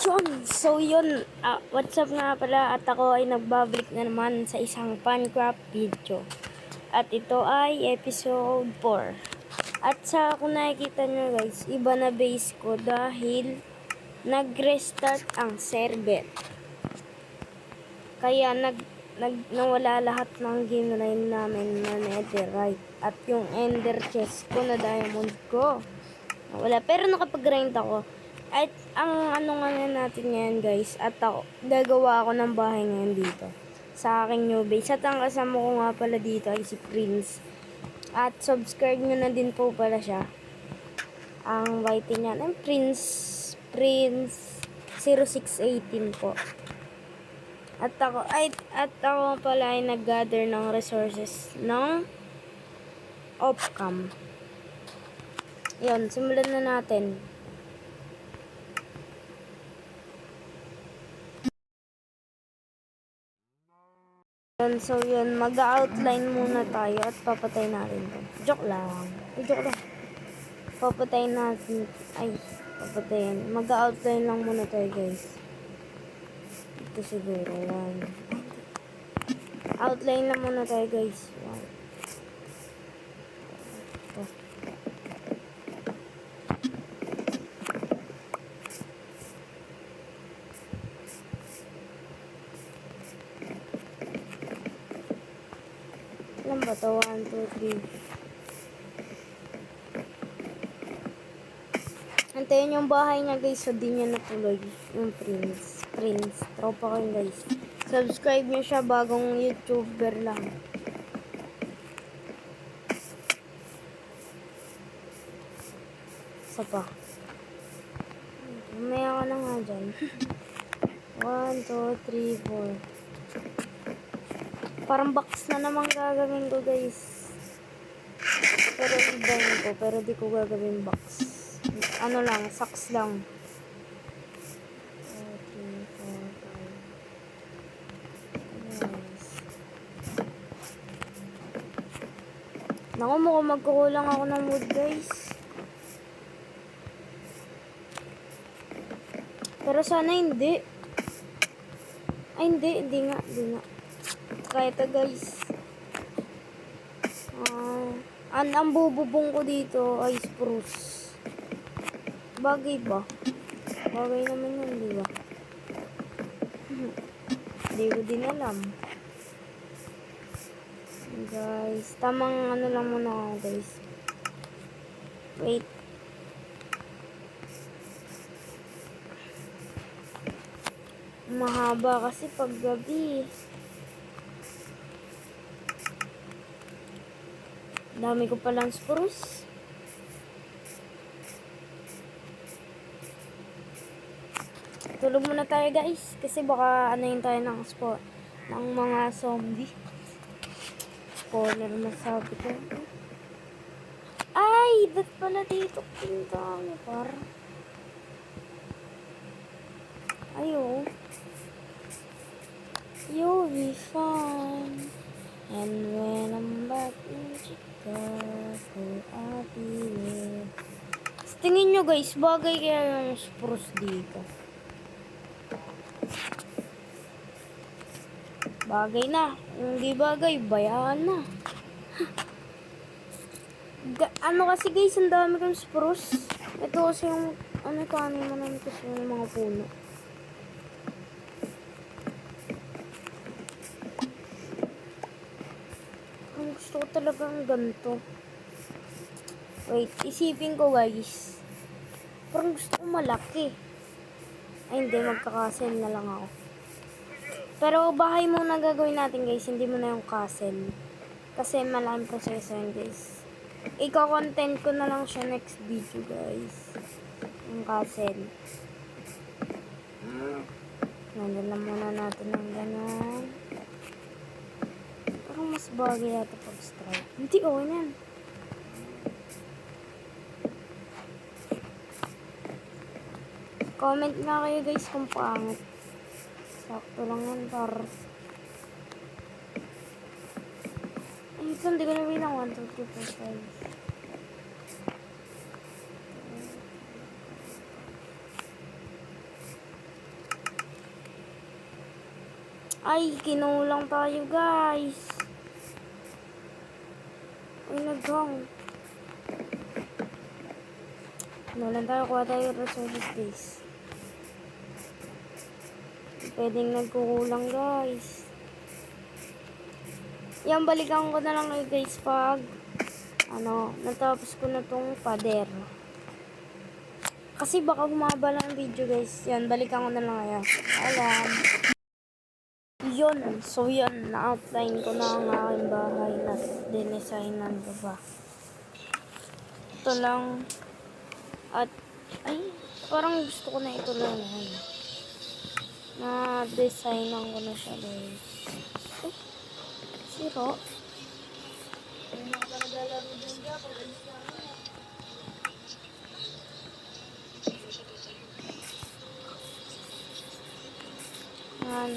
What's up nga pala, at ako ay nagbabalik na naman sa isang Pancraft video. At ito ay episode 4. At sa kung nakikita nyo guys, iba na base ko dahil nag-restart ang server. Kaya nawala lahat ng game line namin na netherite. At yung ender chest ko na diamond ko wala, pero nakapag-grind ako. At ang ano nga natin ngayon guys, at ako, gagawa ako ng bahay ngayon dito sa aking new base. At ang kasama ko nga pala dito ay si Prince. At subscribe nyo na din po pala siya. Ang YT niya ay Prince 0618 po. At ako pala ay nag-gather ng resources ng off-cam. Yun, simulan na natin. So yun, mag-outline muna tayo at papatay natin to. Joke lang. Papatayin natin. Papatayin. Mag-outline lang muna tayo guys. Ito siguro. Outline lang muna tayo guys. Ito. Ilan ba ito? 1, 2, 3. Antayin yung bahay niya guys, so di niya natuloy yung Prince. Tropa ko yun guys. Subscribe niyo siya, bagong YouTuber lang. Isa pa. Umaya ka na nga dyan. 1, 2, 3, 4. Parang box na naman gagawin ko guys. Pero ibahin ko, pero di ko gagawin box. Ano lang, socks lang. 2, 3, 4, 5. Naku, mukhang magkukulang ako ng wood guys. Pero sana hindi. Ay hindi nga. Kaya ito guys. Ang bububong ko dito ay spruce. Bagay ba? Bagay naman yun, di ba? Hindi ko din alam. Guys, tamang ano lang muna ako guys. Wait. Mahaba kasi pag gabi. Dami ko palang spruce. Tulog muna tayo guys. Kasi baka anayin tayo ng ng mga zombie. Spoiler masabi ko. Ay! Dat pala dito. Pinta mo par. Ayo. You'll be fine. And when I'm back in Chicago, I'll be there. Tingin nyo guys, bagay kaya yung spruce dito. Bagay na. Kung di bagay, bayaan na. Ano kasi guys, ang dami kong spruce. Ito kasi yung, kanin mo namin kasi yung mga puno. Gusto ko talagang ganito. Wait, isipin ko guys. Parang gusto ko malaki. Ay hindi, magka-castle na lang ako. Pero bahay muna gagawin natin guys, hindi muna yung castle. Kasi malaking proseso yun guys. Iko-content ko na lang siya next video guys. Yung castle. Nandiyan lang muna natin ng gano'n. Parang mas bagay yata pag-strike. Hindi, okay na yan. Comment nga kayo guys kung pangit. Sakto lang yan para... Ay, ito hindi ko na bilang 1, 2, 3, 4, 5. Ay, kinulang tayo guys. Ay, naghang. Kinulang tayo, kuha tayo resources guys. Pwedeng nagkukulang guys. Yan, balikan ko na lang kayo guys pag natapos ko na tong pader. Kasi baka humaba lang ang video guys. Yan, balikan ko na lang kayo. Alam. Yun. So yun, na-outline ko na ang aking bahay na dinesignan ko pa. Ito lang. At, ay, parang gusto ko na ito lang. Na-designan ko na siya guys. Ay, siro. Ay, nakakalaro din dyan. Pag-alis na ako. Yan.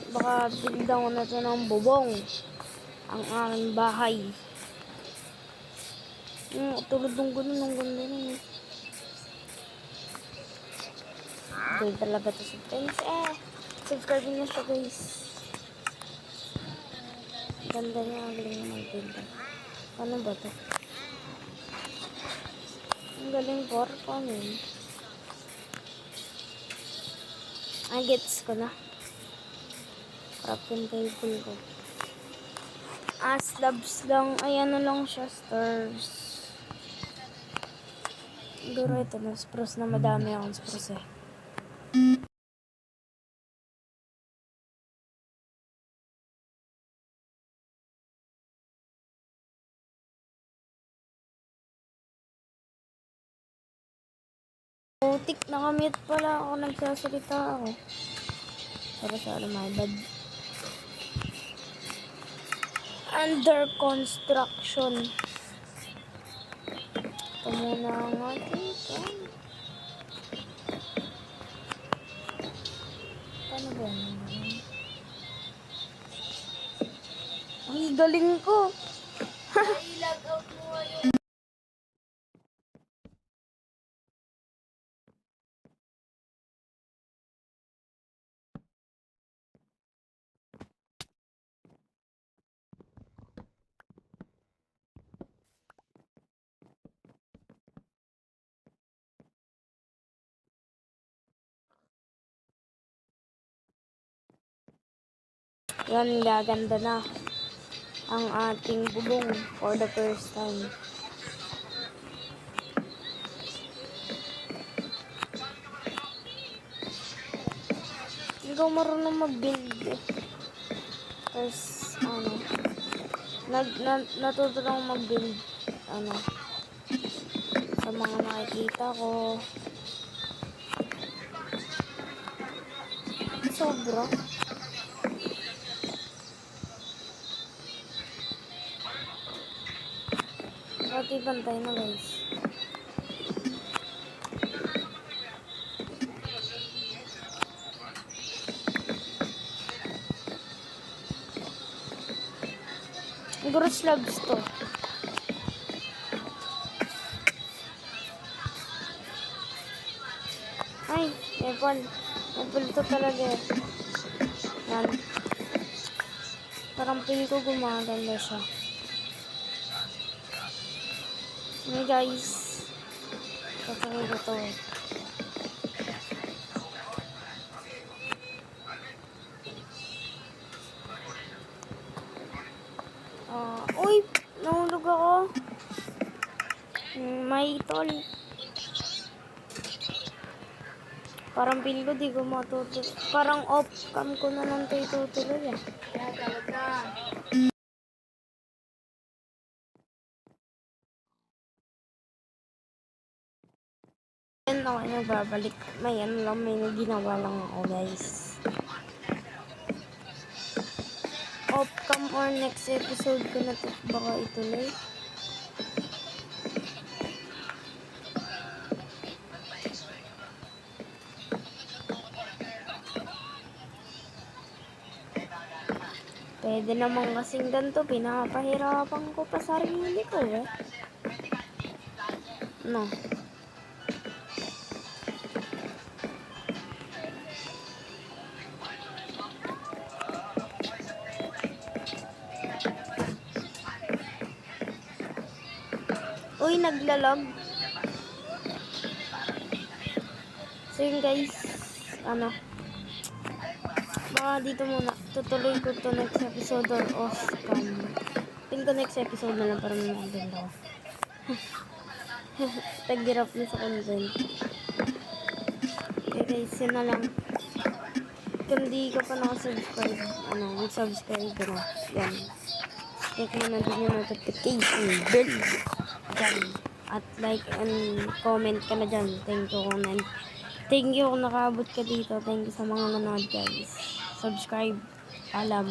Baka bildan ko na ito ng bubong. Ang aking bahay. Tulad ng gano'n, ang ganda nun. Dahil talaga ito sa friends. Subscribe nyo siya guys. Ganda niya, ang galing naman pinta. Ano ba ito? Ang galing por. Paano yun? Gets ko na. Crafting table ko. Slabs lang. Ay, ano lang siya. Stars. Siguro ito na. Spruce na madami akong spruce eh. Tik, nakamute pala ako. Nagsasalita ako. Para my bad. Under construction. Ito muna ang ating plan. Paano ba yan? Ang galing ko. I-log out mo ngayon. Yan, gaganda na ang ating bubong for the first time. Hindi ko marunong mag-build eh. Tapos, natuto lang mag-build, sa mga nakikita ko. Sobra. Pati bantay na guys. Siguro slabs to. Ay, Apple. Apple to talaga eh. Yan. Parang pili ko gumaganda siya. Hey guys. Tatawag ko to eh. Uy! Nahulog ako. May tol. Parang pili ko di ko matutuloy. Parang off-cam ko na lang ito itutuloy eh. Kaya talaga. Yan ako nagbabalik. May ginawa lang ako guys. Off-cam or next episode ko na ito baka ituloy. Pwede naman kasing ganito, pinapahirapan ko pa sarili ko eh. No. naglalag. So yun guys, ano, baka dito muna, tutuloy ko to next episode or off cam. Tingin ko next episode na lang para may content ako. Tagirap na sa content. Okay guys, yun na lang. Kung di ka pa nakasubscribe, mag-subscribe ka na. Yan. Click mo na din yung notification bell. Dyan. At like and comment ka na dyan. Thank you kung nakaabot ka dito. Thank you sa mga nanonood guys. Subscribe. Alam.